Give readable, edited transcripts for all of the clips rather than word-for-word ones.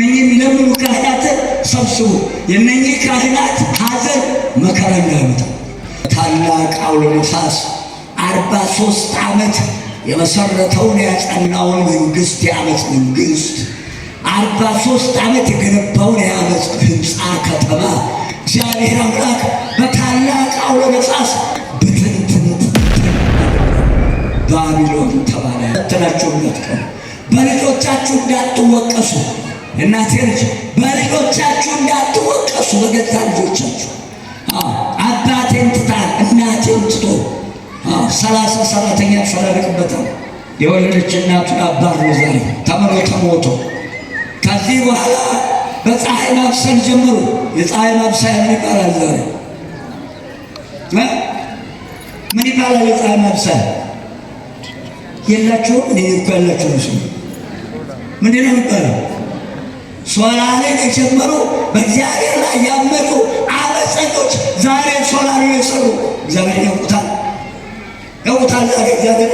ለምን ካህናት ሰብስቡ የነኚህ ካህናት ሐዘን መከራ እንዳይመጣ ታላቅ አውሎ ነፋስ 43 ዓመት የመሰረተውን ያጸናውን መንግስት የዓመፅ መንግስት 43 ዓመት የገነባውን የዓመፅ ህንፃ ከተማ እግዚአብሔር አምላክ በታላቅ አውሎ ነፋስ በትንትን ባቢሎን ተባለ። ተናቸውነት ቀን በልጆቻችሁ እንዳትወቀሱ እናቴ ልጅ በልጆቻችሁ እንዳትወቀሱ በገዛ ልጆቻችሁ አባቴን ትታ እናቴን ትቶ 30 ሰራተኛ ፈራርቅበታል። የወለደች እናቱን አባር ነው ዛሬ ተምሮ ተሞቶ ከዚህ በኋላ በፀሐይ ማብሰል ጀምሩ። የፀሐይ ማብሰያ ምን ይባላል? ዛሬ ምን ይባላል? የፀሐይ ማብሰያ የላችሁም? እኔ እኮ ያላችሁ ነው። ምንድን ነው የሚባለው? ሶላርን የጀመሩ በእግዚአብሔር ላይ ያመፁ አመፀኞች ዛሬ ሶላርን የሰሩ እግዚአብሔር ያውቁታል። ዛሬ እግዚአብሔር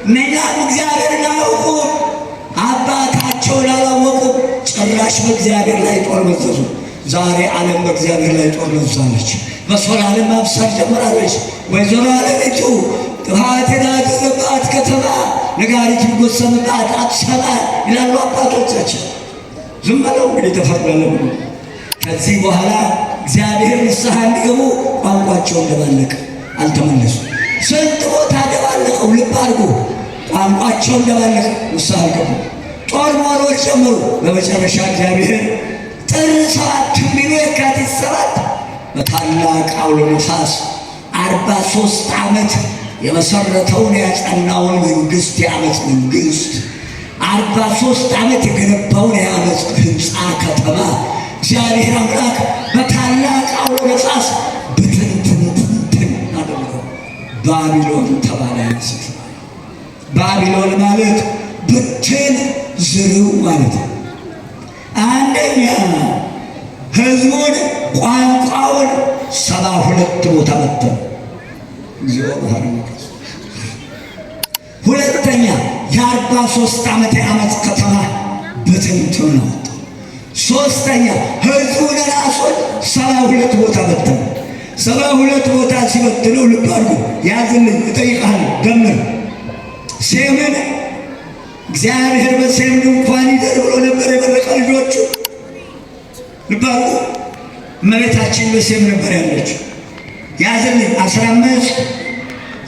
እነኛም እግዚአብሔርን አያውቁም። አባታቸውን አላወቁም። ጭራሽ በእግዚአብሔር ላይ ጦር መዘዙ። ዛሬ ዓለም በእግዚአብሔር ላይ ጦር መዛለች። በሶላርን ማብሰል ጀምራለች። ወይዘሮ አለሚቱ ጥፋት የናገረባት ከተማ ነጋሪት የሚጎሰምባት አትሰማ ይላሉ አባቶቻችን። ዝም በለው እንግዲህ ተፈቅዷል ብሎ ከዚህ በኋላ እግዚአብሔር ንስሐ እንዲገቡ ቋንቋቸው እንደባለቀ አልተመለሱ። ስንት ቦታ ደባለቀው። ልብ አድርጎ ቋንቋቸው እንደባለቀ ንስሐ አልገቡ። ጦር መወርወር ጀመሩ። በመጨረሻ እግዚአብሔር ጥር 7 የሚሉ የካቲት 7 በታላቅ አውሎ ነፋስ 43 ዓመት የመሰረተውን ያጸናውን መንግስት የዓመፅ መንግስት 43 ዓመት የገነባውን የዓመፅ ህንፃ ከተማ እግዚአብሔር አምላክ በታላቅ አውሎ ነፋስ ብትንትንትን አደረገው። ባቢሎን ተባለ። ባቢሎን ማለት ብትን ዝርው ማለት ነው። አንደኛ ህዝቡን ቋንቋውን 72 ቦታ በተኑ። ሁለተኛ የ43 ዓመት የዓመፅ ከተማ በትንትን ነው። ሶስተኛ ህዝቡን ራሱን 72 ቦታ በተኑ። 72 ቦታ ሲበትኑ ልብ አድርጉ። ያዝልኝ እጠይቃለሁ። ደምር ሴምን እግዚአብሔር በሴም ድንኳን ይደር ብሎ ነበር የመረቀ ልጆቹ። ልብ አድርጉ። እመቤታችን በሴም ነበር ያለችው። ያዝልኝ 15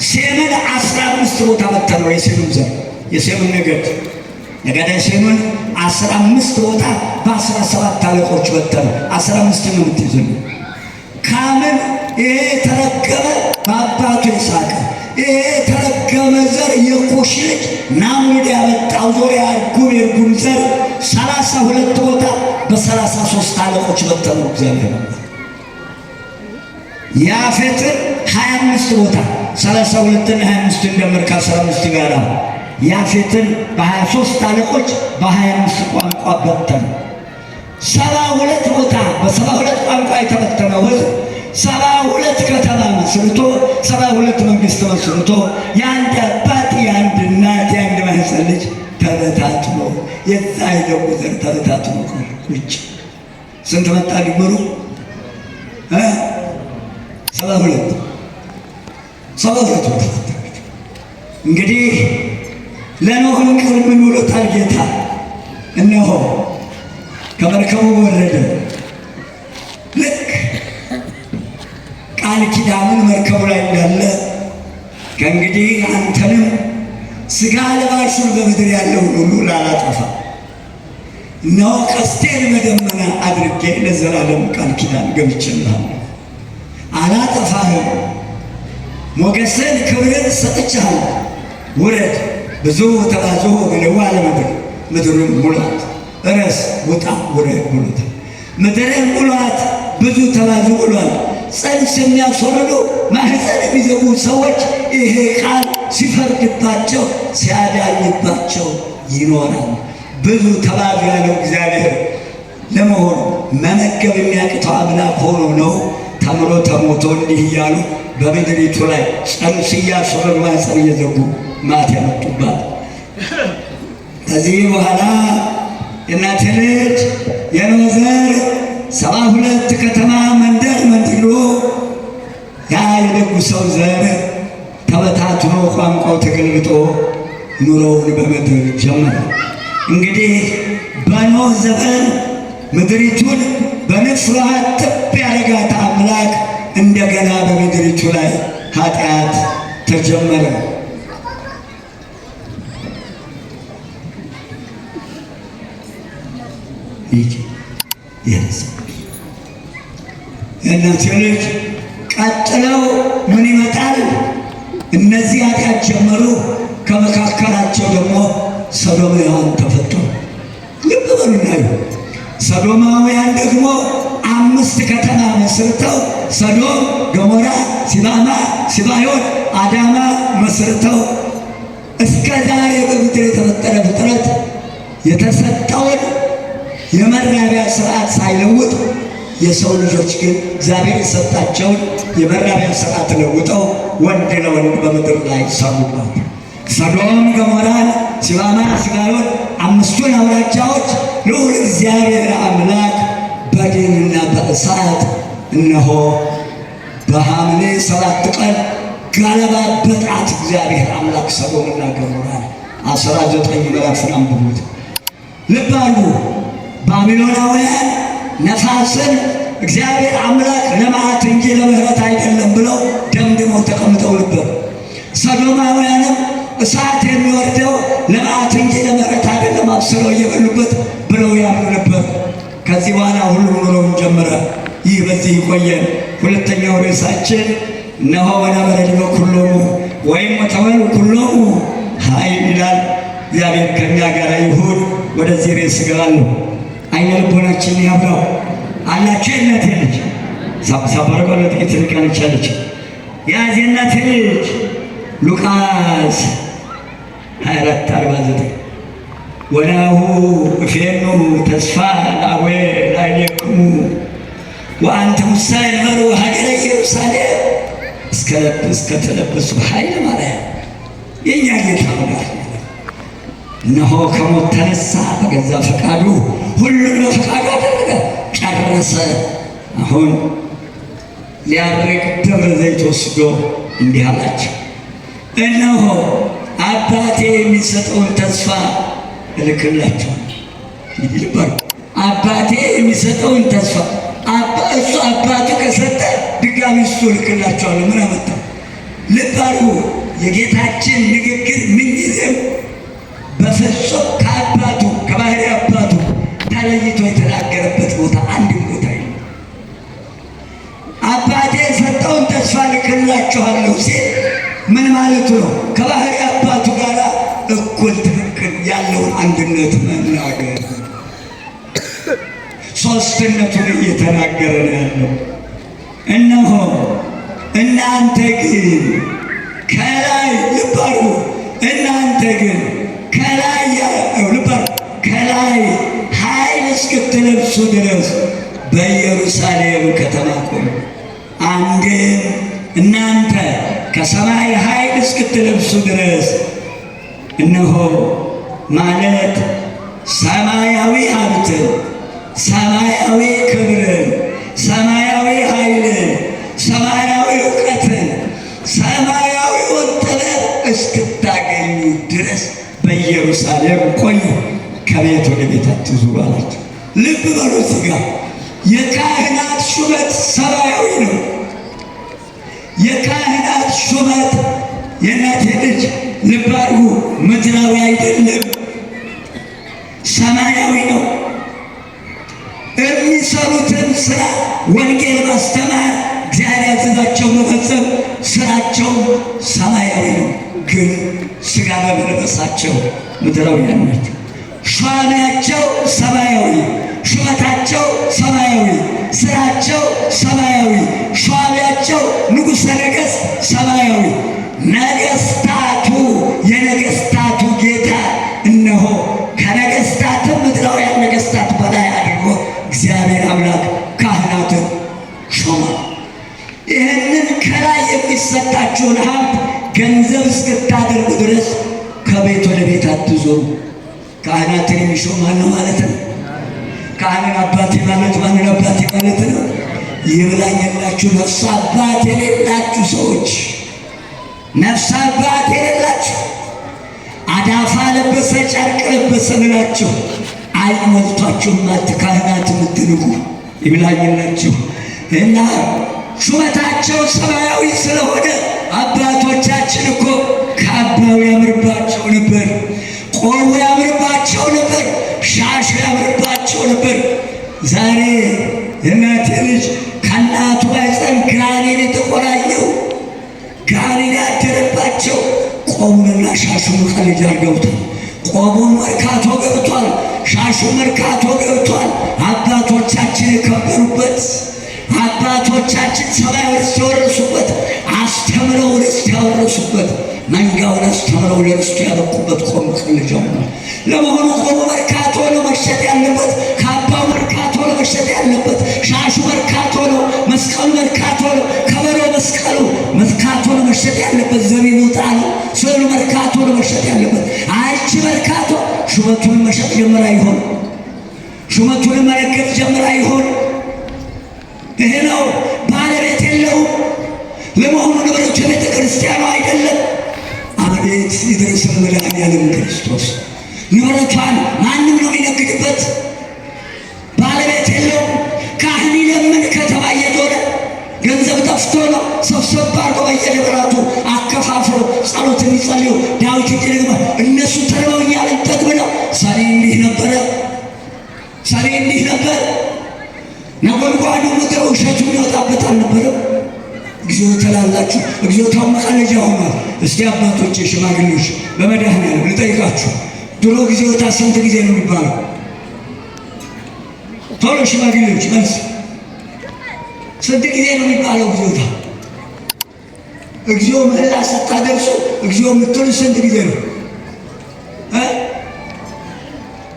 ሴምን 15 ቦታ በተነው። የሴምን ዘር የሴምን ነገደ ሴምን 15 ቦታ በ17 አለቆች በተነው። 15 ነው የምትይዙልኝ። ካምን ይሄ ተረገመ በአባቱ ይስሐቅ ይሄ ተረገመ ዘር የኩሽ ልጅ ናሙድ ያመጣው ዙሪያ የእርጉም ዘር 32 ቦታ በ33 አለቆች በተኑ። እግዚአብሔር ያፌትን 25 ቦታ 32 እና 25 እንደምር ከ15 ጋር ያፌትን በ23 አለቆች በ25 ቋንቋ በተኑ። 72 ቦታ በ72 ቋንቋ የተበተነው ህዝብ 72 ከተማ መስርቶ 72 መንግስት መስርቶ የአንድ አባት የአንድ እናት የአንድ ማህፀን ልጅ ተበታትኖ የዛ የደጉ ዘር ተበታትኖ ቁጭ። ስንት መጣ ሊመሩ 72 ቦታ። እንግዲህ ለኖህ ምክር ምን ብሎታል ጌታ? እነሆ ከመርከቡ ወረደ። ልክ ቃል ኪዳኑን መርከቡ ላይ እንዳለ ከእንግዲህ አንተንም ስጋ ለባሹን በምድር ያለውን ሁሉ ላላጠፋ እነሆ ቀስቴን በደመና አድርጌ ለዘላለም ቃል ኪዳን ገብቼልሃለሁ። አላጠፋህም። ሞገስን ክብርን ሰጥቼሃለሁ። ውረድ፣ ብዙ ተባዙ፣ ምልዋ ለምድር ምድርን ሙላት። እረስ፣ ውጣ፣ ውረድ ብሎታል። ምድርን ሙላት፣ ብዙ ተባዙ ብሏል። ጽንስ የሚያስወርዱ ማህፀን የሚዘጉ ሰዎች ይሄ ቃል ሲፈርድባቸው ሲያዳኝባቸው ይኖራል። ብዙ ተባዙ ያለው እግዚአብሔር ለመሆኑ መመገብ የሚያቅተው አምላክ ሆኖ ነው? ተምሮ ተሞቶ እንዲህ እያሉ በምድሪቱ ላይ ጽንስ እያስወረዱ ማህፀን እየዘጉ ማት ያመጡባት። ከዚህ በኋላ የእናቴ ልጅ የኖህ ዘር 72 ከተማ መንደር መንድሮ ያ የደጉ ሰው ዘር ተበታትኖ ቋንቋው ተገልብጦ ኑሮውን በምድር ጀመረ። እንግዲህ በኖህ ዘመን ምድሪቱን በንፍሯ ጥብ ያደረጋት አምላክ እንደገና በምድሪቱ ላይ ኃጢአት ተጀመረ። የእናቴ ልጅ ቀጥለው ምን ይመጣል? እነዚህ ኃጢአት ጀመሩ። ከመካከላቸው ደግሞ ሰዶማውያን ተፈጠሩ። ልብ በሉናዩ ሰዶማውያን ደግሞ 5 ከተማ መስርተው ሰዶም፣ ገሞራ፣ ሲባማ፣ ሲባዮን፣ አዳማ መስርተው እስከ ዛሬ በምድር የተፈጠረ ፍጥረት የተሰጠውን የመራቢያ ስርዓት ሳይለውጥ የሰው ልጆች ግን እግዚአብሔር የሰጣቸውን የመራቢያ ስርዓት ለውጠው ወንድ ለወንድ በምድር ላይ ሰሩባት። ሰዶም፣ ገሞራን፣ ሲባማ፣ ሲባዮን 5ቱን አውራጃዎች ልዑል እግዚአብሔር አምላክ በዲንና በእሳት እነሆ በሐምሌ 7 ቀን ገለባበጣት። እግዚአብሔር አምላክ ሰዶምና ገሞራን 19 ምዕራፍን አንብቡት። ልብ አሉ። ባቢሎናውያን ነፋስን እግዚአብሔር አምላክ ለመዓት እንጂ ለምሕረት አይደለም ብለው ደምድመው ተቀምጠው ነበር። ሰዶማውያንም እሳት የሚወርደው ለመዓት እንጂ ለምሕረት አይደለም አብስለው እየበሉበት ብለው ያምኑ ነበር። ከዚህ በኋላ ሁሉም ኑሮውን ጀመረ። ይህ በዚህ ይቆየን። ሁለተኛው ርዕሳችን እነሆ ወነበረ ዲበ ኩሎሙ ወይም ወተወሉ ኩሎሙ ኃይል ይላል። እግዚአብሔር ከእኛ ጋር ይሁን። ወደዚህ ርዕስ እገባለሁ። አይነ ልቦናችን ያብራው አላችሁ። የእናቴ ልጅ ሳባረቀ ለጥቂት ልቃነች አለች። ያዝ የእናቴ ልጅ ሉቃስ 24:49 ወናሁ እፌኑ ተስፋ ለአቡየ ላዕሌክሙ ወአንትሙሰ እንበሩ ሀገረ ኢየሩሳሌም እስከ ተለበሱ ኃይለ ማርያም። የእኛ ጌታ ማለት እነሆ ከሞት ተነሳ፣ በገዛ ፈቃዱ ሁሉን በፈቃዱ አደረገ፣ ጨረሰ። አሁን ሊያርግ ደብረ ዘይት ወስዶ እንዲህ አላቸው፣ እነሆ አባቴ የሚሰጠውን ተስፋ እልክላችኋለሁ። ይልባል አባቴ የሚሰጠውን ተስፋ እሱ አባቱ ከሰጠ ድጋሚ እሱ እልክላችኋለሁ። ምን አመጣ? ልብ አድርጉ። የጌታችን ንግግር ምንጊዜም በፍጹም ከአባቱ ከባህሪ አባቱ ተለይቶ የተናገረበት ቦታ አንድም ቦታ የለም። አባቴ የሰጠውን ተስፋ እልክላችኋለሁ ሲል ምን ማለቱ ነው? ከባህሪ አባቱ ጋር እኩል ትክክል ያለውን አንድነት መናገር፣ ሶስትነቱን እየተናገረ ነው ያለው። እነሆ እናንተ ግን ከላይ ልብ አድርጉ፣ እናንተ ግን ከላይ ከላይ ኃይል እስክትለብሱ ድረስ በኢየሩሳሌም ከተማ ቆዩ። አንድም እናንተ ከሰማይ ኃይል እስክትለብሱ ድረስ እነሆ ማለት ሰማያዊ ሀብትን፣ ሰማያዊ ክብርን፣ ሰማያዊ ኃይልን፣ ሰማያዊ እውቀትን፣ ሰማያዊውን ጥበብ እስክታገኙ ድረስ በኢየሩሳሌም ቆዩ፣ ከቤት ወደ ቤት አትዙሩ አላቸው። ልብ በሉ፣ እዚህ ጋር የካህናት ሹመት ሰማያዊ ነው። የካህናት ሹመት የእናቴ ልጅ ልብ አድርጉ፣ ምድራዊ አይደለም፣ ሰማያዊ ነው። የሚሰሩትን ስራ ወንጌል ማስተማር፣ እግዚአብሔር ያዘዛቸው መፈጸም ስራቸው ሰማያዊ ነው። ግን ስጋ በመልበሳቸው ምድራውያን ናቸው። ሿሚያቸው ሰማያዊ፣ ሹመታቸው ሰማያዊ፣ ስራቸው ሰማያዊ፣ ሿሚያቸው ንጉሠ ነገሥት ሰማያዊ። ነገሥታቱ የነገሥታቱ ጌታ እነሆ ከነገሥታትም ምድራውያን ነገሥታት በላይ አድርጎ እግዚአብሔር አምላክ ካህናትን ሾማ። ይህንን ከላይ የሚሰጣችሁን ሀብት ገንዘብ እስክታደርጉ ድረስ ከቤት ወደ ቤት አትዞሩ፣ ካህናትን የሚሾም ማነው ማለት ነው? ካህንን አባቴ ማለት ማንን አባቴ ማለት ነው? ይብላኝ የላችሁ ነፍስ አባት የሌላችሁ ሰዎች፣ ነፍስ አባት የሌላችሁ አዳፋ ለበሰ ጨርቅ ለበሰ ብላችሁ አይን ሞልቷችሁም ካህናት የምትንቁ ይብላኝ የላችሁ እና ሹመታቸው ሰማያዊ ስለሆነ አባቶቻችን እኮ ካባው ያምርባቸው ነበር፣ ቆቡ ያምርባቸው ነበር፣ ሻሹ ያምርባቸው ነበር። ዛሬ የእናቴ ልጅ ከእናቱ ማኅፀን ጋኔን የተቆራኘው ጋኔን ያደረባቸው ቆቡንና ሻሹን ቀልድ አድርገውታል። ቆቡን መርካቶ ገብቷል፣ ሻሹ መርካቶ ገብቷል። አባቶቻችን የከበሩበት አባቶቻችን ሰማያዊ ርስት የወረሱበት አስተምረው ርስት ያወረሱበት መንጋውን አስተምረው ለርስቱ ያበቁበት ቆቡ ቀልጃው ነው። ለመሆኑ ቆቡ መርካቶ ነው መሸጥ ያለበት፣ ካባው መርካቶ ነው መሸጥ ያለበት፣ ሻሹ መርካቶ ነው፣ መስቀሉ መርካቶ ነው፣ ከበሮ መስቀሉ መርካቶ ነው መሸጥ ያለበት፣ ዘቢቡ ዕጣኑ ስዕሉ መርካቶ ነው መሸጥ ያለበት። አንቺ መርካቶ ሹመቱን መሸጥ ጀምራ ይሆን? ሹመቱን መረገጥ ጀምራ ይሆን? ይሄ ነው ባለቤት የለውም። ለመሆኑ ንብረቱ የቤተ ክርስቲያኑ አይደለም? አቤት ይድረስ መድኃኔዓለም ክርስቶስ። ንብረቷን ማንም ነው የሚነግድበት፣ ባለቤት የለውም። ካህን ይለምን ከተማ እየዞረ ገንዘብ ጠፍቶ ነው ሰብሰብ አድርጎ በየደብራቱ አከፋፍሎ ጸሎት የሚጸልዩ ዳዊት ደግሞ እነሱ ተርበው እኛን እንጠግብ ነው። ሰኔ እንዲህ ነበረ፣ ሰኔ እንዲህ ነበር። ነጎድጓዱ ምድር ውሸቱ የሚወጣበት አልነበረም። እግዚኦ ትላላችሁ። እግዚኦታው መቃለጃ ሆኗል። እስቲ አባቶች ሽማግሌዎች በመድኃኔዓለም ልጠይቃችሁ፣ ድሮ እግዚኦታ ስንት ጊዜ ነው የሚባለው? ቶሎ ሽማግሌዎች መልስ፣ ስንት ጊዜ ነው የሚባለው እግዚኦታ? እግዚኦ ምህላ ስታደርሱ እግዚኦ የምትሉ ስንት ጊዜ ነው?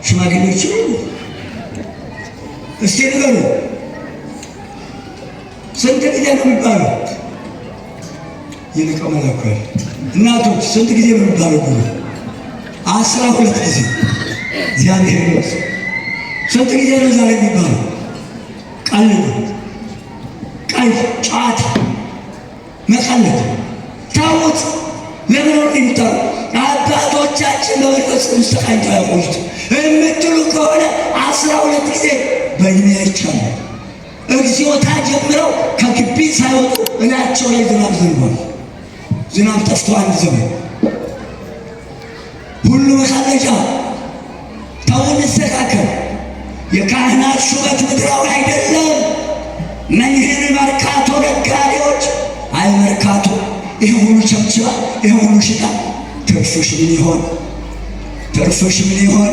ሽማግሌዎች እስቲ ንገሩ፣ ስንት ጊዜ ነው የሚባለው? ይልቀ መላኩ እናቶች ስንት ጊዜ ነው የሚባለው? 12 ጊዜ። እግዚአብሔር ይመስገን። ስንት ጊዜ ነው ዛሬ የሚባለው? ቀልድ፣ ቀልድ፣ ጨዋታ፣ መቀለድ፣ ታቦት ለምን ነው የሚጠሩ? አባቶቻችን በመንፈስ ቅዱስ ተቃኝተው ያቆዩት የምትሉ ከሆነ 12 ጊዜ በእድሜ አይቻልም። እግዚኦታ ጀምረው ከግቢ ሳይወጡ እላቸው ላይ ዝናብ ዘንቧል። ዝናብ ጠፍቶ አንድ ዘመን ሁሉ መቃለጃ። ተው እንስተካከል። የካህናት ሹመት ምድራዊ አይደለም። እነኝህን መርካቶ ነጋዴዎች አይ መርካቶ ይህ ሁሉ ቸብችባ ይህ ሁሉ ሽጣ ትርፍሽ ምን ይሆን? ትርፍሽ ምን ይሆን?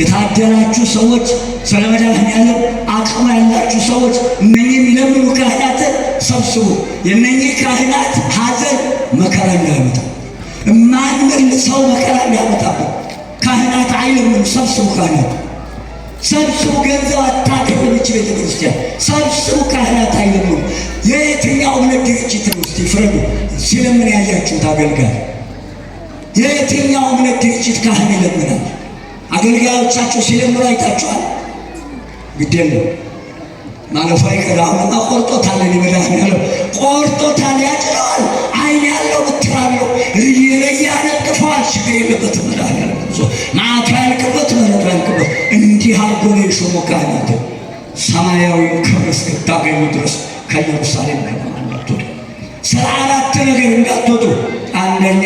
የታደላችሁ ሰዎች ስለ መድኃኔዓለም አቅም ያላችሁ ሰዎች እነኚህ የሚለምኑ ካህናትን ሰብስቡ። የእነኚህ ካህናት ሐዘን መከራ እንዳያመጣ እማንመልሰው መከራ እንዳያመጣበት ካህናት አይለምኑ። ሰብስቡ፣ ካህናት ሰብስቡ። ገንዘብ አታገኝች ቤተ ክርስቲያን ሰብስቡ። ካህናት አይለምኑ። የየትኛው እምነት ድርጅት ነው? እስቲ ፍረዱ። ሲለምን ያያችሁት አገልጋይ የየትኛው እምነት ድርጅት ካህን ይለምናል? አገልጋዮቻቸው ሲለምኑ አይታችኋል? ግዴለ ማለፋ ይቀር። አሁንማ ቆርጦታል። መድኃኔዓለም ቆርጦታል። ያጭለዋል። አይን ያለው ብትር አለው እየለየ ያነጥፈዋል። ችግር የለበትም መድኃኔዓለም። መዓቱ ያልቅበት፣ ምሕረቱ ያልቅበት። እንዲህ አድርጎ ነው የሾመው ካህናትን። ሰማያዊ ክብር እስክታገኙ ድረስ ከኢየሩሳሌም ከተማ እንዳትወጡ፣ ስለ 4 ነገር እንዳትወጡ። አንደኛ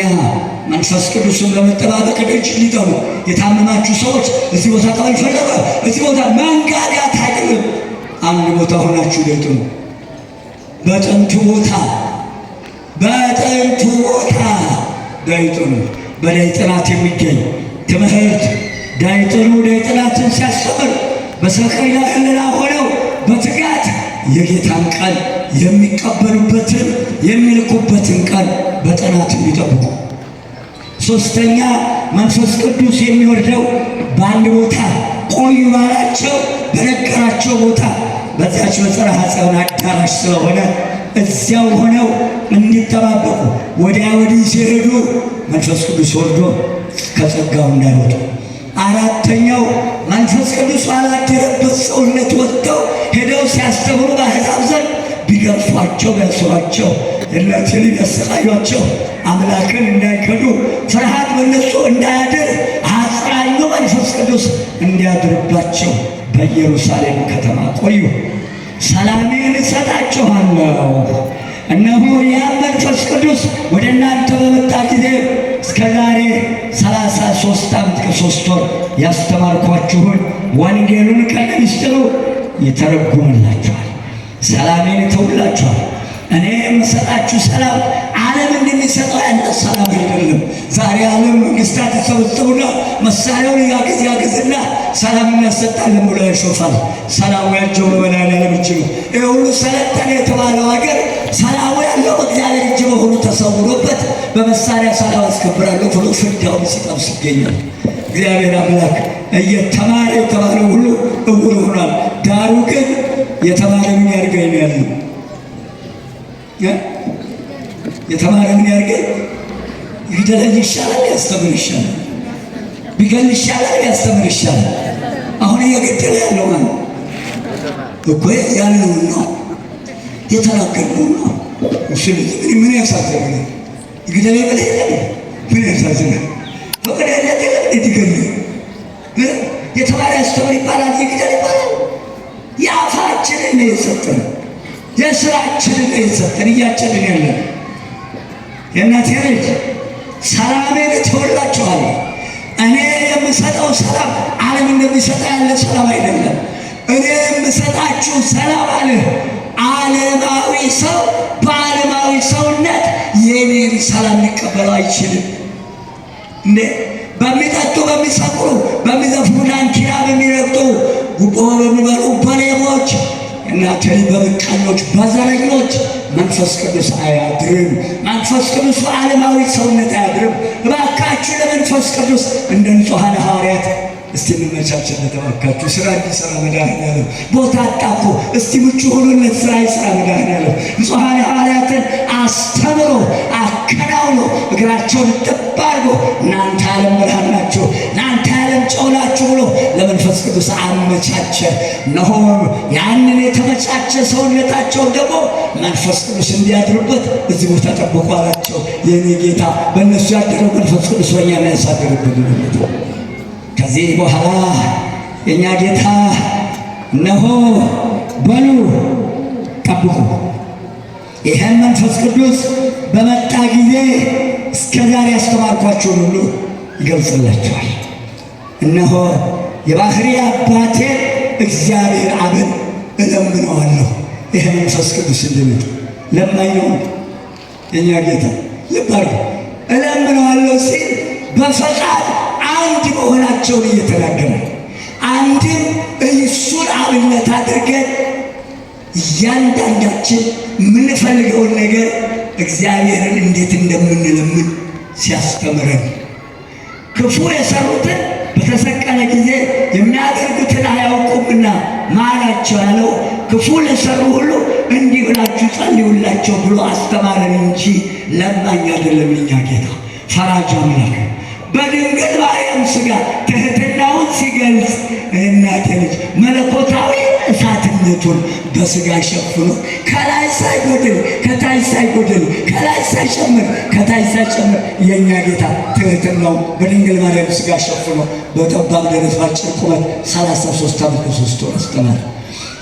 መንፈስ ቅዱስን በመጠባበቅ ደጅ ሊጠሩ። የታመማችሁ ሰዎች እዚህ ቦታ ጠበል ፈለገ፣ እዚህ ቦታ መንጋጋት አይደለም። አንድ ቦታ ሆናችሁ ደጡ። በጥንቱ ቦታ ዳይጥኑ በዳይጥናት የሚገኝ ትምህርት ዳይጥኑ ዳይጥናትን ሲያስተምር በሰከላ ህልና ሆነው በትጋት የጌታን ቃል የሚቀበሉበትን የሚልኩበትን ቃል በጥናት የሚጠብቁ። ሶስተኛ መንፈስ ቅዱስ የሚወርደው በአንድ ቦታ ቆዩ ባላቸው በነገራቸው ቦታ በዚያች በጽርሐ ጽዮን አዳራሽ ስለሆነ እዚያው ሆነው እንዲጠባበቁ። ወዲያ ወዲህ ሲሄዱ መንፈስ ቅዱስ ወርዶ ከጸጋው እንዳይወጡ አራተኛው መንፈስ ቅዱስ ባላደረበት ሰውነት ወጥተው ሄደው ሲያስተምሩ በአሕዛብ ዘንድ ቢገርፏቸው ቢያስሯቸው እነትን ቢያሰቃዩአቸው አምላክን እንዳይከዱ ፍርሃት በእነሱ እንዳያድር አጽናኙ መንፈስ ቅዱስ እንዲያድርባቸው በኢየሩሳሌም ከተማ ቆዩ። ሰላሜን እሰጣችኋለሁ። እነሆ ያ መንፈስ ቅዱስ ወደ እናንተ በመጣ ጊዜ እስከ ዛሬ 33 ዓመት ከ3 ወር ያስተማርኳችሁን ወንጌሉን ከነምስጢሩ ይተረጉምላችኋል። ሰላሜን እተውላችኋል። እኔ የምሰጣችሁ ሰላም ዓለም እንደሚሰጠው ያለ ሰላም አይደለም። ዛሬ ዓለም መንግስታት ተሰብስበውና መሳሪያውን ያገዝና ሰላም እናሰጣለን ብሎ ያሾፋል። ሰላሙ ያቸው በመድኃኒዓለም እጅ ነው። ይህ ሁሉ ሰለጠነ የተባለው ሀገር ሰላሙ ያለው በእግዚአብሔር እጅ መሆኑ ተሰውሮበት በመሳሪያ ሰላም አስከብራለሁ ብሎ ፍዳውን ሲጠብስ ይገኛል። እግዚአብሔር አምላክ እየተማረ የተባለው ሁሉ እውር ሆኗል። ዳሩ ግን የተማረ ምን ያድርገኝ ነው ያለው። የተማረ ምን ያድርገኝ? ይግደለኝ ይሻላል ያስተምር ይሻላል፣ ቢገል ይሻላል ያስተምር ይሻላል። አሁን እየገደለ ያለው ማለት እኮ ያለው ነው የተናገረው ነው። ስለዚህ ምን ያሳዝናል? ይግደለኝ ብለህ ምን ያሳዝናል? ፈቅደ ያለት ይገል የተማረ ያስተምር ይባላል፣ ይግደል ይባላል። የአፋችንን ነው የሰጠን፣ የስራችንን ነው የሰጠን። እያጨድን ያለን የእናቴ ልጅ ሰላሜን እተውላችኋለሁ። እኔ የምሰጠው ሰላም ዓለም እንደሚሰጠው ያለ ሰላም አይደለም። እኔ የምሰጣችሁ ሰላም አለ። ዓለማዊ ሰው በዓለማዊ ሰውነት የኔን ሰላም ሊቀበለው አይችልም። እንዴ በሚጠጡ በሚሰክሩ በሚዘፍኑ ዳንኪራ በሚረግጡ ጉቦ በሚበሉ በሌቦች እናቴ በምቀኞች በዘረኞች መንፈስ ቅዱስ አያድርም። መንፈስ ቅዱስ በዓለማዊ ሰውነት አያድርም። እባካችሁ ለመንፈስ ቅዱስ እንደ ንጹሐን ሐዋርያት እስቲ እንመቻችለት። እባካችሁ ስራ እንዲሰራ መድኃኒዓለም ቦታ አጣቁ። እስቲ ምቹ ሆኖለት ስራ ይስራ መድኃኒዓለም። ንጹሐን ሐዋርያትን አስተምሮ አከናውኖ እግራቸውን ጥብ አድርጎ እናንተ ዓለም ብርሃን ናችሁ፣ እናንተ ዓለም ጨው ናችሁ ብሎ ለመንፈስ ቅዱስ አመቻቸ። እነሆ ያንን የተመቻቸ ሰውነታቸውን ደግሞ መንፈስ ቅዱስ እንዲያድርበት እዚህ ቦታ ጠብቁ አላቸው። የኔ ጌታ በእነሱ ያደረው መንፈስ ቅዱስ በእኛ ላይ ያሳድርብን። ከዚህ በኋላ የእኛ ጌታ እነሆ በሉ ጠብቁ፣ ይህን መንፈስ ቅዱስ በመጣ ጊዜ እስከ ዛሬ ያስተማርኳችሁን ሁሉ ይገልጽላችኋል። እነሆ የባሕሪ አባቴን እግዚአብሔር አብን እለምነዋለሁ። ይህ መንፈስ ቅዱስ እንድመጣ ለማኝ ነው የእኛ ጌታ። ልብ አድርጉ፣ እለምነዋለሁ ሲል በፈቃድ አንድ መሆናቸውን እየተናገረ አንድም እሱን አብነት አድርገን እያንዳንዳችን የምንፈልገውን ነገር እግዚአብሔርን እንዴት እንደምንለምን ሲያስተምረን ክፉ የሰሩትን በተሰቀለ ጊዜ የሚያደርጉትን አያውቁምና ማራቸው ያለው ክፉ ለሰሩ ሁሉ እንዲህ ብላችሁ ጸልዩላቸው ብሎ አስተማረን እንጂ ለማኝ አይደለም። የእኛ ጌታ ፈራጅ አምላክ በድንግል ማርያም ሥጋ ትሕትናውን ሲገልጽ እናቴ ልጅ መለኮታዊ እሳትነቱን በሥጋ ሸፍኖ ከላይ ሳይጎድል ከታች ሳይጎድል ከላይ ሳይጨምር ከታች ሳይጨምር የእኛ ጌታ ትሕትናው በድንግል ማርያም ሥጋ ሸፍኖ በጠባብ ደረት ባጭር ቁመት 33 ዓመት ከ3 ወር አስተማረ።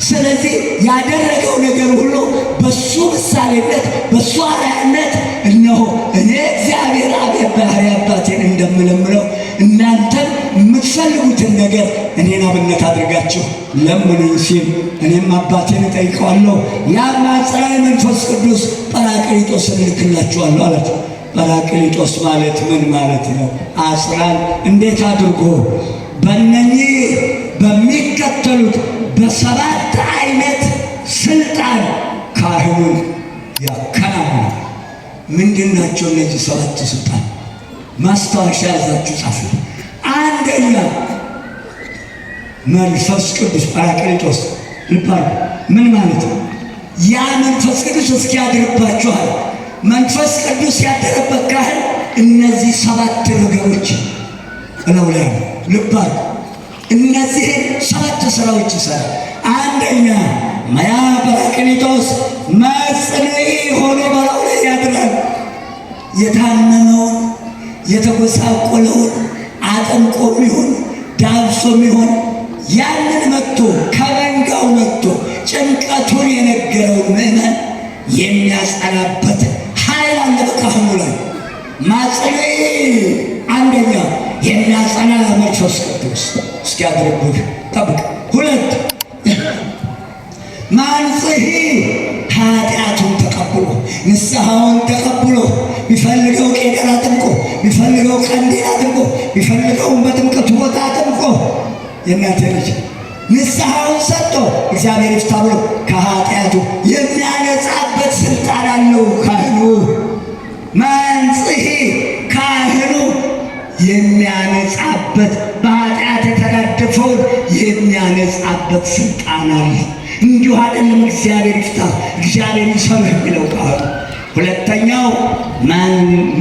ስለዚህ ያደረገው ነገር ሁሉ በሱ ምሳሌነት በሱ አርአያነት እነሆ እኔ እግዚአብሔር አብ የባሕሪ አባቴን እንደምለምነው እናንተም የምትፈልጉትን ነገር እኔን አብነት አድርጋችሁ ለምኑኝ ሲል እኔም አባቴን እጠይቀዋለሁ፣ ያም አጽናኝ መንፈስ ቅዱስ ጰራቅሊጦስን እልክላችኋለሁ አላቸው። ጰራቅሊጦስ ማለት ምን ማለት ነው? አጽናኝ እንዴት አድርጎ በእነኚህ በሚከተሉት በሰባት አይነት ስልጣን ካህኑን ያከናውናል። ምንድናቸው እነዚህ ሰባት ስልጣን? ማስታወሻ ያዛችሁ ጻፉ። አንደኛ መንፈስ ቅዱስ ጰራቅሊጦስ ልባል ምን ማለት ነው? ያ መንፈስ ቅዱስ እስኪያድርባችኋል። መንፈስ ቅዱስ ያደረበት ካህን እነዚህ ሰባት ነገሮች እላው ላይ ልብ አድርጉ። እነዚህን 7 ስራዎች ይሰራል። አንደኛ ማያ ጰራቅሊጦስ መጽንዒ ሆኖ በላዩ ላይ ያድራል። የታመመውን የተጎሳቆለውን አጥንቆም ይሁን ዳብሶም ይሁን ያንን መጥቶ ከመንጋው መጥቶ ጭንቀቱን የነገረውን ምዕመን የሚያጸናበት ኃይል አለ በካህኑ ላይ። ማጽንዒ አንደኛ የሚያጸና መንፈስ ቅዱስ እስኪያድርብህ ጠብቅ። 2 ማንጽሒ ኃጢአቱን ተቀብሎ ንስሐውን ተቀብሎ ቢፈልገው ቄደር አጥምቆ ቢፈልገው ቀንዲል አጥምቆ ቢፈልገውን በጥምቀቱ ቦታ አጥምቆ የእናንተ ልጅ ንስሐውን ሰጥቶ እግዚአብሔር ይፍታ ብሎ ከኃጢአቱ የሚያነጻበት ስልጣን አለው ካህኑ። መንጽሔ ካህኑ የሚያነጻበት በኃጢአት የተራደፈውን የሚያነጻበት ስልጣን አለ። እንዲሁ አይደለም እግዚአብሔር ይፍታ እግዚአብሔር ይሰብህ የሚለው ካህኑ። ሁለተኛው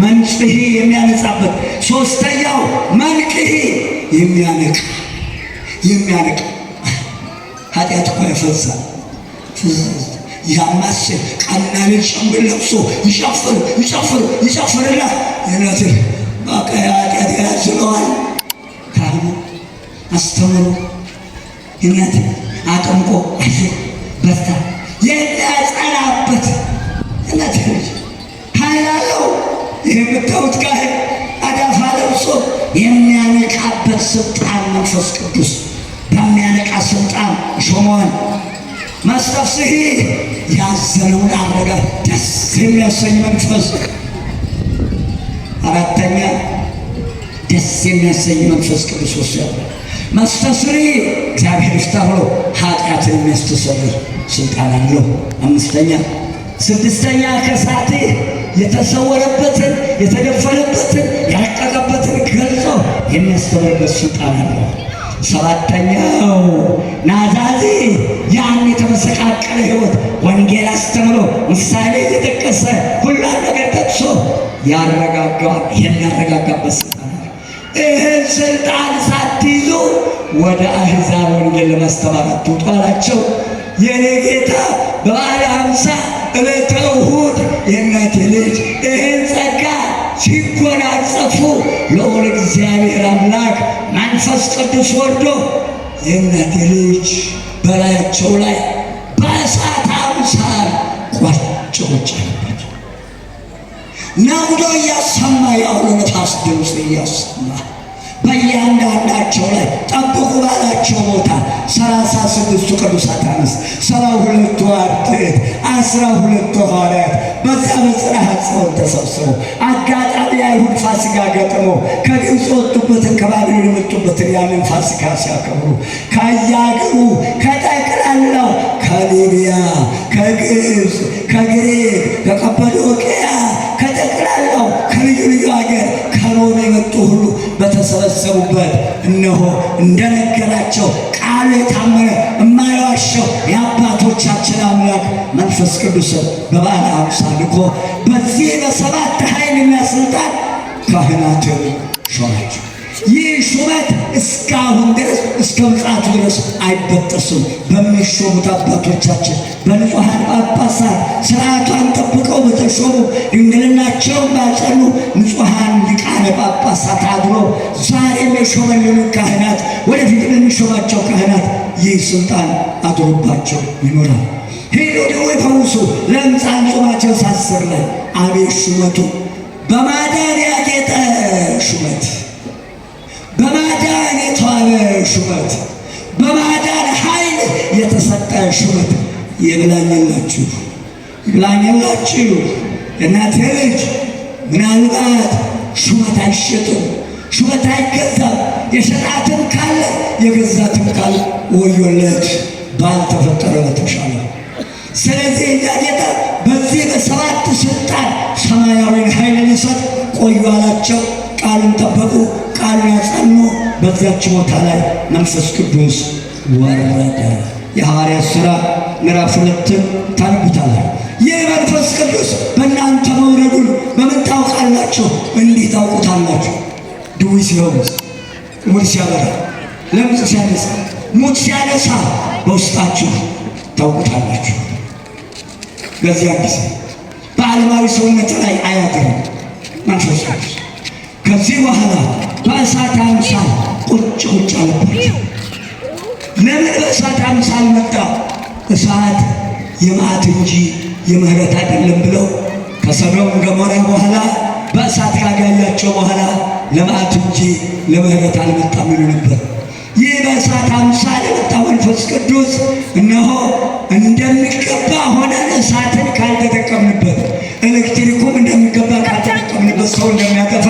መንጽሔ የሚያነጻበት፣ ሶስተኛው መንቅሔ የሚያነቅ ኃጢአት እኮ ያፈዛል። ያማስ ቀና ልጅ ጭንብል ለብሶ ይጨፍርላ የነትር በቃ ኃጢአት ያዝለዋል። ካህኑ አስተምሮ የነት አጥምቆ በታ የሚያጸናበት የነት ልጅ ኃይል አለው። ይህ የምታዩት ካህን አዳፋ ለብሶ የሚያነቃበት ስልጣን መንፈስ ቅዱስ በሚያነቃ ስልጣን ሾመዋል። ማስተፍስሒ ያዘነውን አረጋ ደስ የሚያሰኝ መንፈስ። አራተኛ ደስ የሚያሰኝ መንፈስ ቅዱስ ወስዷል። ማስተስሪ እግዚአብሔር ይፍታ ብሎ ኃጢአትን የሚያስተሰርይ ስልጣን አለው። 5ኛ 6ኛ ከሳቴ የተሰወረበትን የተደፈነበትን ያረቀቀበትን ገልጾ የሚያስተምርበት ስልጣን አለው። 7ኛው ናዛዚ ያን የተመሰቃቀለ ሕይወት ወንጌል አስተምሮ ምሳሌ እየጠቀሰ ሁሉን ነገር ጠቅሶ ያረጋጋዋል። የሚያረጋጋበት ስልጣን አለው። ይህን ስልጣን ሳትይዙ ወደ አሕዛብ ወንጌል ለማስተማር አትውጡ አላቸው። የኔ ጌታ በበዓለ ሃምሳ ዕለተ እሑድ የእናቴ ልጅ ይህን ጸጋ ሲጎናጸፉ ልዑል እግዚአብሔር አምላክ መንፈስ ቅዱስ ወርዶ የእናቴ ልጅ በላያቸው ላይ በእሳት አምሳል ቋጭ አለበት። ነውዶ እያሰማ የአውሎ ነፋስ ድምፅ እያሰማ በእያንዳንዳቸው ላይ ጠብቁ ባላቸው ቦታ 36ቱ ቅዱሳት አንስት 72ቱ አርድእት 12ቱ ሐዋርያት በዚያ በጽርሐ ጽዮን ተሰብስበው አጋጣሚ አይሁድ ፋሲካ ገጥሞ ከግብፅ ወጡበትን ከባቢሎን የመጡበትን ያንን ፋሲካ ሲያከብሩ ከየአገሩ ከጠቅላላው ከሊቢያ ከግብፅ ከግሪክ ከቀጰዶቅያ ከጠቅላላው ከልዩ ልዩ ሀገር ከሮም የመጡ ሁሉ በተሰበሰቡበት እነሆ እንደነገራቸው ቃሉ የታመነ የማይዋሸው የአባቶቻችን አምላክ መንፈስ ቅዱስ በበዓለ ሃምሳ ልኮ በዚህ በ7 ኃይልና ስልጣን ካህናትን ሾማቸው። ይህ ሹመት እስካሁን ድረስ እስከ ምጽአቱ ድረስ አይበጠስም። በሚሾሙት አባቶቻችን በንጹሐን ጳጳሳት ስርዓቷን ጠብቀው በተሾሙ ድንግልናቸውን ባጸኑ ንጹሐን ሊቃነ ጳጳሳት አድሮ ዛሬም የሾመልን ካህናት ወደፊት የሚሾማቸው ካህናት ይህ ስልጣን አድሮባቸው ይኖራል። ሄዶ ደግሞ የፈውሱ ለምጻን ጾማቸው ሳስር ላይ አቤት ሹመቱ! በማዳን ያጌጠ ሹመት፣ በማዳን የተዋበ ሹመት፣ በማዳን ኃይል የተሰጠ ሹመት። ይብላኝላችሁ ይብላኝላችሁ እናቴ ልጅ። ምናልባት ሹመት አይሸጥም፣ ሹመት አይገዛም። የሸጣትም ካለ የገዛትም ካለ ወዮለት ባልተፈጠረ በተሻለ። ስለዚህ እኛ ጌታ በዚህ በ7 ስልጣን ሰማያዊን ኃይል ሊሰጥ ቆዩ አላቸው። ቃሉን ጠበቁ፣ ቃሉን ያጸኑ። በዚያች ቦታ ላይ መንፈስ ቅዱስ ወረደ። የሐዋርያት ሥራ ምዕራፍ 2 ታነቡታላችሁ። ይህ መንፈስ ቅዱስ በእናንተ መውረዱን በምን ታውቃላችሁ? እንዲህ ታውቁታላችሁ። ድውይ ሲፈውስ፣ ሙት ሲያበራ፣ ለምጽ ሲያነሳ፣ ሙት ሲያነሳ በውስጣችሁ ታውቁታላችሁ። በዚያ ጊዜ በዓለማዊ ሰውነት ላይ አያድርም መንፈስ ቅዱስ። ከዚህ በኋላ በእሳት አምሳል ቁጭ አለባቸው። ለምን በእሳት አምሳል መጣ? እሳት የመዓት እንጂ የምህረት አይደለም ብለው ከሰዶም ገሞራ በኋላ በእሳት ካጋያቸው በኋላ ለመዓት እንጂ ለምህረት አልመጣም ይሉ ነበር። ይህ በእሳት አምሳል የመጣ መንፈስ ቅዱስ እነሆ እንደሚገባ ሆነን እሳትን ካልተጠቀምንበት፣ ኤሌክትሪኩም እንደሚገባ ካልተጠቀምንበት ሰው እንደሚያጠፋ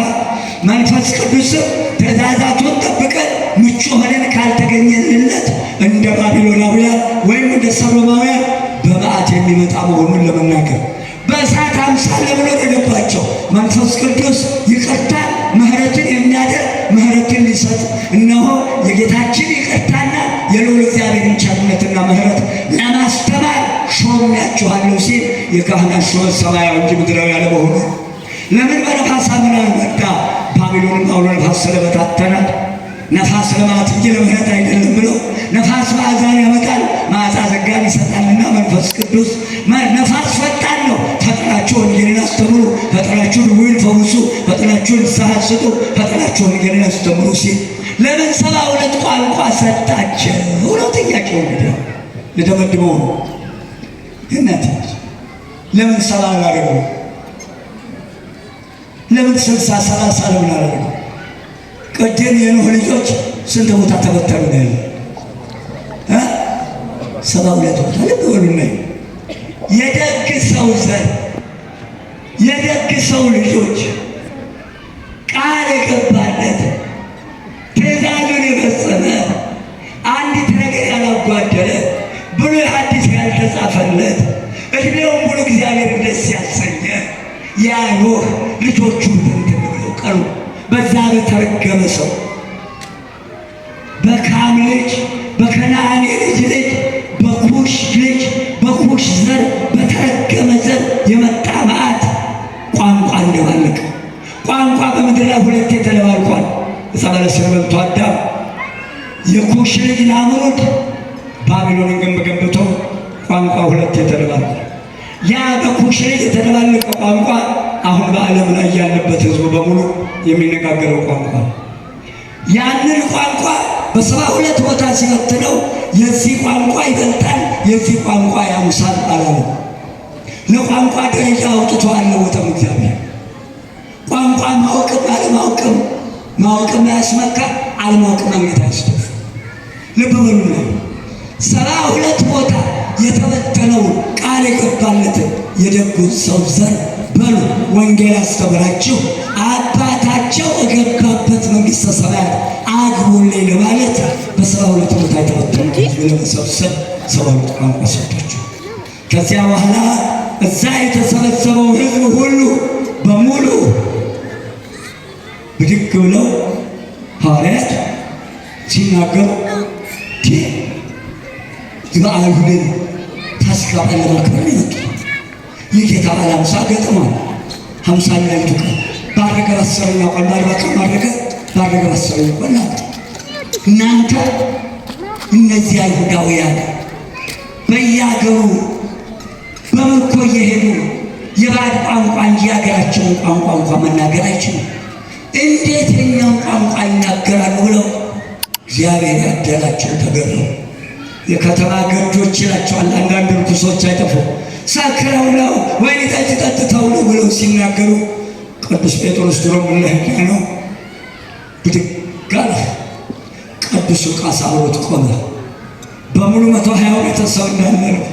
መንፈስ ቅዱስም ትእዛዛቱን ጠብቀን ምቹ ሆነን ካልተገኘንለት እንደ ባቢሎናውያን ወይም እንደ ሰዶማውያን በመዓት የሚመጣ መሆኑን ለመናገር በእሳት አምሳል ለመኖር የገባቸው መንፈስ ቅዱስ ይቅርታ ምህረትን የሚያደርግ ምህረትን ሊሰጥ እነሆ የጌታችን ይቅርታና የልዑል እግዚአብሔርን ቸርነትና ምህረት ለማስተማር ሾሜያችኋለሁ ሲል የካህናት ሹመት ሰማያዊ እንጂ ምድራዊ ያለመሆኑ ለምን በነፋስ አምናን መጣ? ባቢሎንም አውሎ ነፋስ ስለበታተናት ነፋስ ለመዓት እንጂ ለምህረት አይደለም ብለው ነፋስ መዓዛን ያመጣል፣ መዓዛ ጸጋን ይሰጣልና መንፈስ ቅዱስ ነፋስ ፈጣን ነው። ፈጥናችሁ ወንጌልን አስተምሩ፣ ፈጥናችሁ ድውይን ፈውሱ፣ ፈጥናችሁ ንስሐ ስጡ፣ ፈጥናችሁ ወንጌልን አስተምሩ ሲል ለምን 72 ቋንቋ ሰጣቸው ነው ጥያቄው። እንግዲህ ለደመድመው ነው እናት ለምን 70 አላደረጉ? ለምን 60 30 ለምን አላደረጉ? ቅድም የኖህ ልጆች ስንት ቦታ ተበተኑ ነው ያለው? 72 ቦታ። ልብ በሉና የደግ ሰው ዘር የደግ ሰው ልጆች ቃል የገባለት ትእዛዙን የፈጸመ አንዲት ነገር ያላጓደለ ብሉይ ሐዲስ ያልተጻፈለት እድሜውን ሙሉ እግዚአብሔር ደስ ያሰኘ ያ ኖህ ልጆቹ እንትን ብለው ቀሩ። በዛ በተረገመ ሰው በካም ልጅ በከነዓን ልጅ በኩሽ ልጅ በኩሽ ዘር በተረገመ ዘር የመጣ መዓት ቋንቋ እንደባለቀ ቋንቋ በምድር ላይ ሁለቴ ተደባልቋል። ዕፀ በለስን በልቶ አዳም የኩሽ ልጅ ናምሩድ ባቢሎንን ገንብቶ ቋንቋ ሁለቴ ተደባልቋል። ያ በኩሽ ልጅ የተደባለቀ ቋንቋ አሁን በዓለም ላይ ያለበት ሕዝቡ በሙሉ የሚነጋገረው ቋንቋ ያንን ቋንቋ በ72 ቦታ ሲበትነው የዚህ ቋንቋ ይበልጣል፣ የዚህ ቋንቋ ያንሳል አላለም። ለቋንቋ ደረጃ አውጥቶ አልለወጠም እግዚአብሔር። ቋንቋ ማወቅም አለማወቅም ማወቅም ያስመካ አለማወቅም ማግኘት ያስደፍ። ልብ በሉ ነው 72 ቦታ የተበተነው ቃል የገባለትን የደጉን ሰው ዘር በሉ ወንጌል አስተምራችሁ አባታቸው የገባበት መንግሥተ ሰማያት አግቡልኝ ለማለት በ72 ቦታ የተበተኑት ለመሰብሰብ 72 ቋንቋ ሰጣቸው። ከዚያ በኋላ እዛ የተሰበሰበው ሕዝብ ሁሉ በሙሉ ብድግ ብለው ሐዋርያት ሲናገሩ የበዓሉን ፋሲካ በዓል ለማክበር ይመጡ የጌታ በዓል 50 ገጥሟል። 50ኛይቱ ቀን ባረገ በ10ኛው ቀን ባረገ ባረገ በ10ኛው ቀን እናንተ እነዚህ አይሁዳውያን በየአገሩ በምርኮ እየሄዱ የባዕድ ቋንቋ እንጂ የሀገራቸውን ቋንቋ እንኳ መናገር አይችሉም። እንዴት የኛውን ቋንቋ ይናገራሉ ብለው እግዚአብሔር ያደላቸው ተገረሙ። የከተማ ገዶች ይላቸዋል አንዳንድ ርኩሶች አይጠፉ ሰክረው ነው ወይን ጠጅ ጠጥተው ነው ብለው ሲናገሩ ቅዱስ ጴጥሮስ ድሮ ምለህኛ ነው ብድግ አለ። ቅዱስ ሉቃስ አብሮት ቆመ። በሙሉ 120 ቤተሰብ እንዳለ ነው።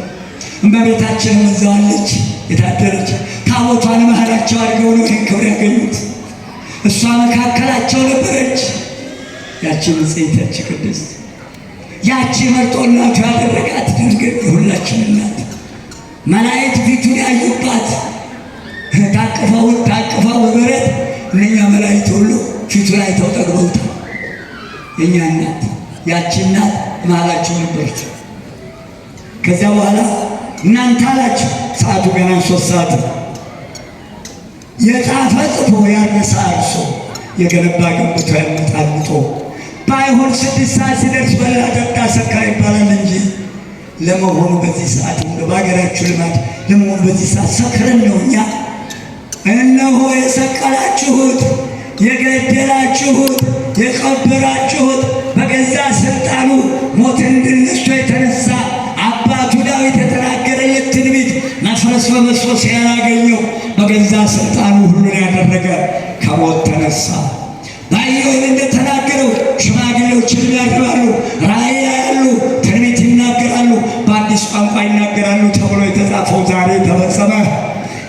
እመቤታችንም እዛው አለች የታደረች። ታቦቷን መሃላቸው አድርገው ነው ይህን ክብር ያገኙት። እሷ መካከላቸው ነበረች። ያቺ ንጽሕት ያቺ ቅድስት ያቺ መርጦ እናቱ ያደረጋት ድንግል የሁላችን እናት መላእክት ፊቱን ያዩባት ታቅፈው በበረት እነኛ መላእክት ሁሉ ፊቱ ላይ ተጠግበውታል። የእኛ እናት ያቺ እናት መሃላቸው ነበረች። ከዚያ በኋላ እናንተ አላችሁ ሰዓቱ ገና 3 ሰዓት የጻፈ ጽፎ ያነሳ አርሶ የገነባ ገንብቶ ያመጣልጦ ባይሆን 6 ሰዓት ሲደርስ በላ ጠጣ ሰካ ይባላል እንጂ ለመሆኑ በዚህ ሰዓት በሀገራችሁ ልማድ ለመሆኑ በዚህ ሰዓት ሰክረን ነው እኛ? እነሆ የሰቀላችሁት፣ የገደላችሁት፣ የቀበራችሁት በገዛ ስልጣኑ ሞትን ድል ነስቶ የተነሳ አባቱ ዳዊት የተናገረለት ትንቢት መፍረስ በመስፈስ ያላገኘው በገዛ ስልጣኑ ሁሉን ያደረገ ከሞት ተነሳ። በኢዮብ እንደተናገረው ሽማግሌዎችን ያድራሉ፣ ራእይ ያያሉ፣ ትንቢት ይናገራሉ፣ በአዲስ ቋንቋ ይናገራሉ ተብሎ የተጻፈው ዛሬ ተፈጸመ።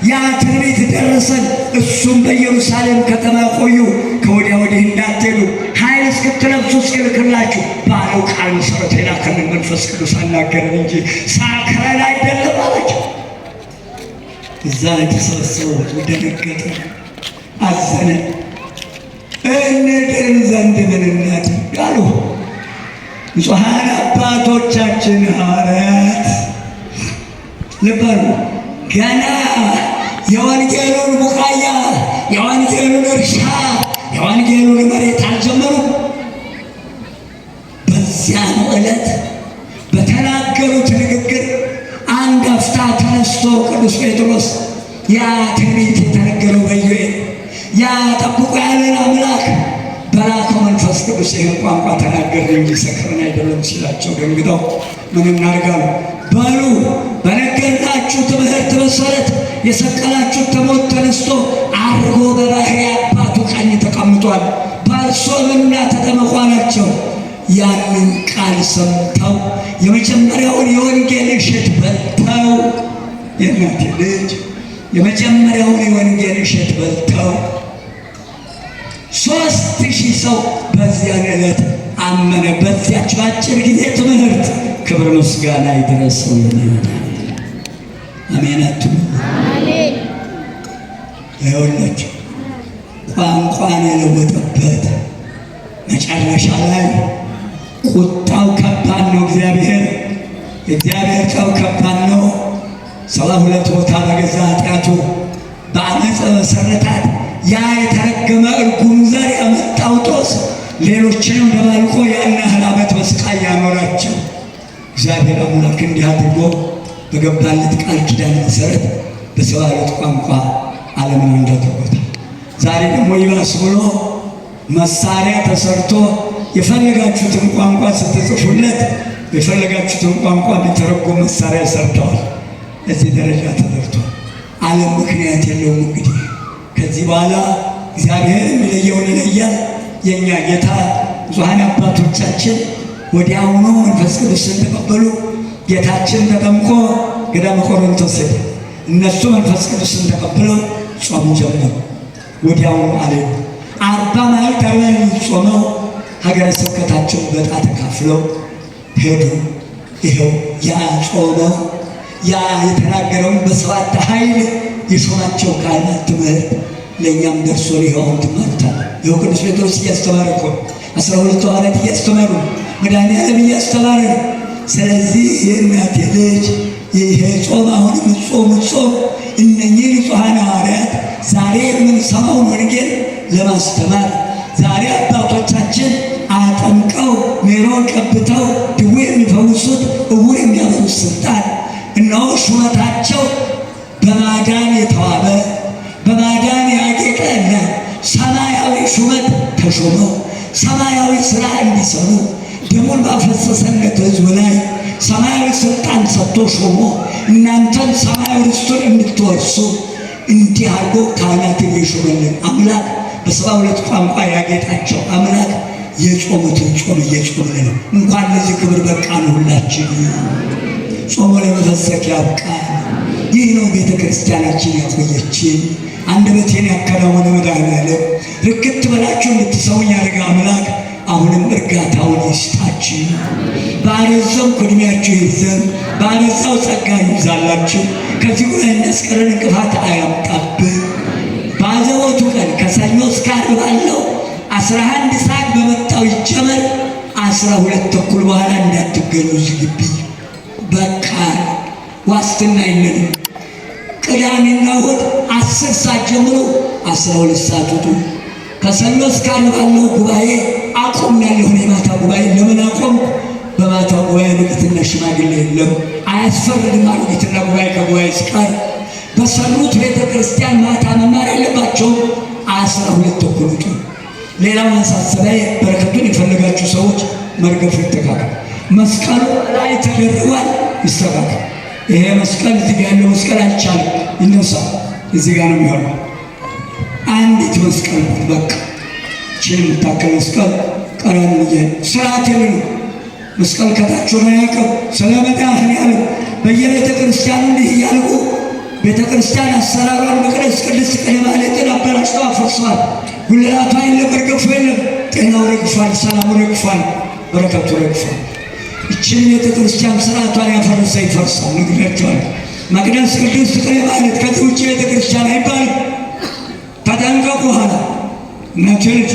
ያ ትንቢት ደረሰን። እሱም በኢየሩሳሌም ከተማ ቆዩ፣ ከወዲያ ወዲህ እንዳትሄዱ ኃይል እስክትለብሱ እስክልክላችሁ ባለው ቃል መሠረት የላከልን መንፈስ ቅዱስ አናገረን እንጂ ሳክረን አይደለም አላቸው። እዛ የተሰበሰቡት ደነገጠ፣ አዘነ። እንድን ዘንድ ምን እናድርግ አሉ። ንጹሐን አባቶቻችን ሐዋርያት ልበሉ ገና የወንጌሉን ቡቃያ፣ የወንጌሉን እርሻ፣ የወንጌሉን መሬት አልጀመሩም። በዚያን ዕለት በተናገሩት ንግግር አንድ አፍታ ተነስቶ ቅዱስ ጴጥሮስ ያ ትንቢት የተነገረው በኢዮብ ያ ጠብቆ ያለን አምላክ በላከው መንፈስ ቅዱስ ይህን ቋንቋ ተናገርን እንጂ ሰክረን አይደለም ሲላቸው ደንግጠው ምን እናድርጋሉ? በሉ በነገርናችሁ ትምህርት መሰረት የሰቀላችሁ ከሞት ተነስቶ አርጎ በባሕርይ አባቱ ቀኝ ተቀምጧል፣ በእርሱ እመኑና ተጠመቁ አላቸው። ያንን ቃል ሰምተው የመጀመሪያውን የወንጌል እሸት በልተው የእናቴ ልጅ የመጀመሪያውን የወንጌል እሸት በልተው 3000 ሰው በዚያን ዕለት አመነ። በዚያች ባጭር ጊዜ ትምህርት ክብር ምስጋና ይድረሰው። አሜን አትሉ? ይኸውላችሁ ቋንቋን የለወጠበት መጨረሻ ላይ ቁጣው ከባድ ነው። እግዚአብሔር ጨው ከባድ ነው። 72 ቦታ በገዛ ኃጢአቱ በአመፀ መሰረታት ያ የተረገመ እርጉም ዘር ያመጣው ጦስ ሌሎችንም ደባልቆ ያን ያህል ዓመት በስቃይ ያኖራቸው እግዚአብሔር አምላክ እንዲህ አድርጎ በገባለት ቃል ኪዳን መሰረት በ72 ቋንቋ ዓለምን እንዳደረጎታል። ዛሬ ደግሞ ይባስ ብሎ መሳሪያ ተሰርቶ የፈለጋችሁትን ቋንቋ ስትጽፉለት የፈለጋችሁትን ቋንቋ ቢተረጎም መሳሪያ ሰርተዋል። እዚህ ደረጃ ተደርቷል። ዓለም ምክንያት የለውም። እንግዲህ ከዚህ በኋላ እግዚአብሔር የሚለየውን ይለያል። የእኛ ጌታ ብዙኃን አባቶቻችን ወዲያውኑ መንፈስ ቅዱስን ተቀበሉ። ጌታችን ተጠምቆ ገዳመ ቆሮንቶስ ሄደ። እነሱ መንፈስ ቅዱስን ተቀብለው ጾም ጀመሩ። ወዲያውኑ አልሄዱ። 40 መዓልት 40 ሌሊት ጾመው ሀገረ ስብከታቸውን በዕጣ ተካፍለው ሄዱ። ይኸው ያ ጾመው ያ የተናገረውን በ7 ኃይል የሾማቸው ካህናት ትምህርት ለእኛም ደርሶ ይኸውን ትምህርታል። ይኸው ቅዱስ ጴጥሮስ እያስተማረ እኮ 12 ሐዋርያት እያስተማሩ መድኃኔዓለም እያስተማረ ነው። ስለዚህ የእናቴ ልጅ ይሄ ጾም አሁን የምትጾሙት ጾም እነኚህ ንጹሐን ሐዋርያት ዛሬ የምንሰማውን ወንጌል ለማስተማር ዛሬ አባቶቻችን አጠምቀው ሜሮን ቀብተው ድዌ የሚፈውሱት ዕውር የሚያበሩት ስልጣን እነሆ ሹመታቸው በማዳን የተዋበ በማዳን ያጌጠ ሰማያዊ ሹመት ተሾመው ሰማያዊ ሥራ እንዲሰሩ ደሙን ባፈሰሰለት ሕዝብ ላይ ሰማያዊ ስልጣን ሰጥቶ ሾሞ እናንተን ሰማያዊ ርስቱን እንድትወርሱ እንዲህ አድርጎ ካህናትን የሾመልን አምላክ በ72 ቋንቋ ያጌጣቸው አምላክ የጾሙትን ጾም እየጾምን ነው። እንኳን ለዚህ ክብር በቃን። ሁላችን ጾሙ ለመፈሰክ ያብቃን። ይህ ነው ቤተ ክርስቲያናችን ያቆየችን። አንደበቴን ያከናወነ መድኃኔዓለም ርክት በላችሁ እንድትሰሙኝ ያደረገ አምላክ አሁንም እርጋታውን ይስጣችሁ። ባረዛው ዕድሜያችሁ ይርዘም፣ ባረዛው ጸጋ ይብዛላችሁ። ከዚህ ጉባኤ የሚያስቀረን እንቅፋት አያምጣብን። በአዘቦቱ ቀን ከሰኞ እስከ ዓርብ ባለው 11 ሰዓት በመጣው ይጀመር። 12 ተኩል በኋላ እንዳትገኙ እዚህ ግቢ። በቃ ዋስትና የለንም። ቅዳሜና እሑድ 10 ሰዓት ጀምሮ 12 ሰዓት ውጡ። ከሰኞ እስከ ዓርብ ባለው ጉባኤ አቆሜያለሁ። የማታ ጉባኤ ለምን አቆምኩ? በማታ ጉባኤ ንግሥትና ሽማግሌ የለም፣ አያስፈርድም። ንግሥትና ጉባኤ ከጉባኤ ሲቀር በሰሩት ቤተ ክርስቲያን ማታ መማር የለባቸውም። 12 ተኩል ውጡ። ሌላው ማሳሰቢያ፣ በረከቱን የፈለጋችሁ ሰዎች መርገፉ ይተካከል። መስቀሉ ላይ ተደርቧል፣ ይስተካከል። ይሄ መስቀል እዚህ ጋር ያለው መስቀል አይቻልም፣ ይነሳል። እዚህ ጋር ነው የሚሆነው። አንዲት መስቀል በቃ ችን የምታከል መስቀል ቀራን ስርዓት የለም። መስቀል ከታች ሆነ ያቀብ ስለ መድኃኔ ዓለም በየቤተ ክርስቲያኑ እንዲህ እያልቁ ቤተ ክርስቲያን አሰራሯን መቅደስ ቅድስት ቅኔ ማኅሌትን አበላሽተው አፈርሰዋል። ጉልላቷ የለም፣ እርግፉ የለም። ጤናው ረግፏል፣ ሰላሙ ረግፏል፣ በረከቱ ረግፏል። ይችን ቤተ ክርስቲያን ስርዓቷን ያፈረሰ ይፈርሳል። ነግሬያቸዋለሁ። መቅደስ ቅድስት ቅኔ ማኅሌት ከዚህ ውጭ ቤተ ክርስቲያን አይባልም። ተጠንቀቁ። ኋላ እናቴ ልጅ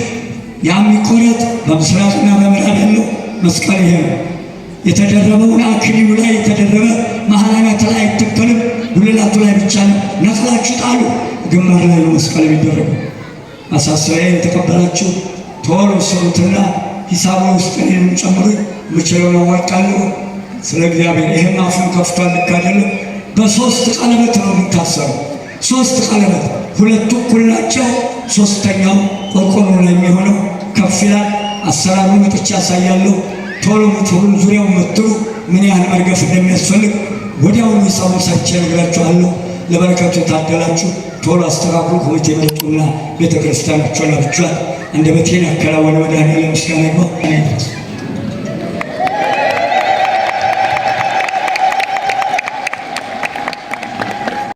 የሚቆረጥ በምስራቅና በምዕራብ ያለው መስቀል ይሄ ነው። የተደረበውን አክሊሉ ላይ የተደረበ መሃላናት ላይ አይተከልም፣ ጉልላቱ ላይ ብቻ ነው። ነቅላችሁ ጣሉ። ግንባር ላይ ነው መስቀል የሚደረገው። ማሳሰቢያ የተቀበላችሁ ቶሎ ስሩትና ሂሳቡ ውስጥ እኔንም ጨምሮ የምችለውን አዋጣለሁ። ስለ እግዚአብሔር ይህም አፉን ከፍቷል። ልክ አይደለም። በ3 ቀለበት ነው የሚታሰሩ። 3 ቀለበት፣ 2ቱ እኩል ናቸው። 3ኛው ቆርቆሮ ላይ የሚሆነው ከፍ ይላል። አሰራሩን መጥቻ ያሳያለሁ። ቶሎ ምትሁን ዙሪያው መትሩ ምን ያህል መርገፍ እንደሚያስፈልግ ወዲያውኑ ሂሳቡን ሰርቼ እነግራችኋለሁ። ለበረከቱ የታደላችሁ ቶሎ አስተካክሉ። ኮሚቴ መጡና ቤተ ክርስቲያናቸውን አብጇል። አንደበቴን ያከናወነ መድኃኔዓለም ምስጋና ይግባው።